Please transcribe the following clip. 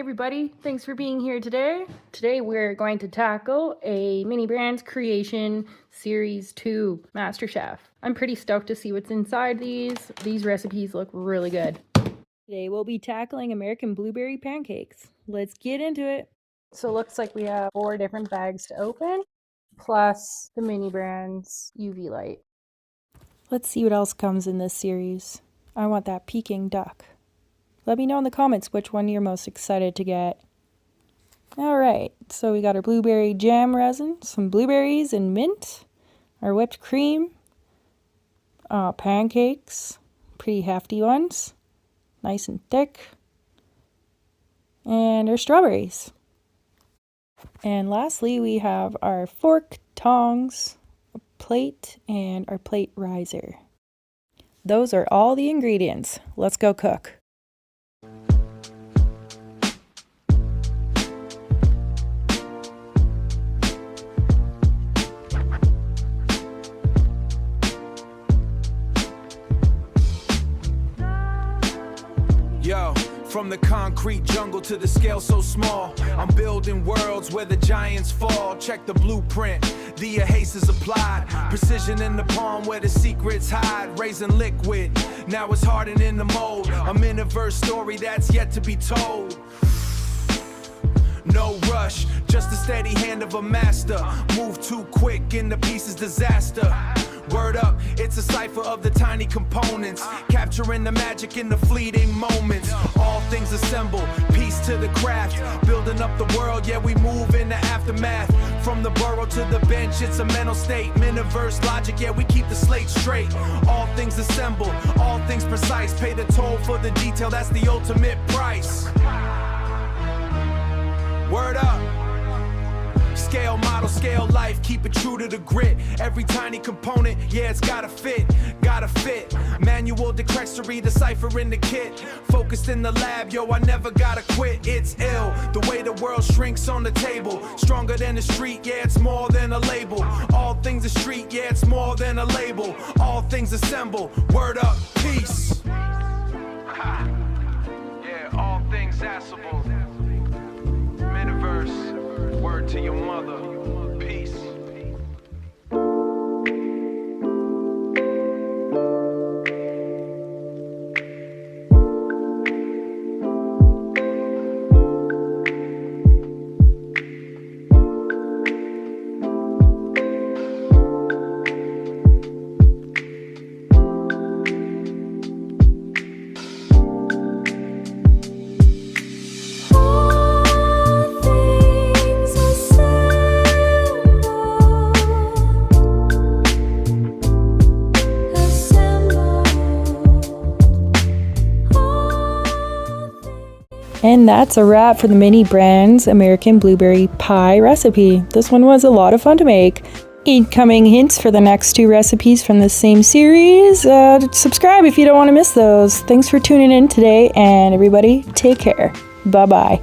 everybody, thanks for being here today. Today we're going to tackle a MiniBrands Creation Series 2 MasterChef. I'm pretty stoked to see what's inside these. These recipes look really good. Today we'll be tackling American Blueberry Pancakes. Let's get into it. So it looks like we have 4 different bags to open, plus the MiniBrands UV light. Let's see what else comes in this series. I want that Peking duck. Let me know in the comments which one you're most excited to get. Alright, so we got our blueberry jam resin, some blueberries and mint, our whipped cream, pancakes, pretty hefty ones, nice and thick, and our strawberries. And lastly, we have our fork, tongs, a plate, and our plate riser. Those are all the ingredients. Let's go cook. Yo, from the concrete jungle to the scale so small, I'm building worlds where the giants fall. Check the blueprint, the haste is applied. Precision in the palm where the secrets hide. Raising liquid, now it's hardened in the mold. A miniverse story that's yet to be told. No rush, just the steady hand of a master. Move too quick and the piece is disaster. Word up, it's a cipher of the tiny components, capturing the magic in the fleeting moments. All things assemble, piece to the craft, building up the world, yeah, we move in the aftermath. From the burrow to the bench, it's a mental state. Miniverse logic, yeah, we keep the slate straight. All things assemble, all things precise. Pay the toll for the detail, that's the ultimate price. Word up. Scale model, scale life, keep it true to the grit. Every tiny component, yeah, it's gotta fit, gotta fit. Manual decrexery, decipher in the kit. Focused in the lab, yo, I never gotta quit. It's ill, the way the world shrinks on the table. Stronger than the street, yeah, it's more than a label. All things a street, yeah, it's more than a label. All things assemble, word up, peace. Yeah, all things accessible. Miniverse. Word to your mother. Peace. And that's a wrap for the MiniBrands American Blueberry Pie recipe. This one was a lot of fun to make. Incoming hints for the next 2 recipes from the same series. Subscribe if you don't want to miss those. Thanks for tuning in today, and everybody, take care. Bye-bye.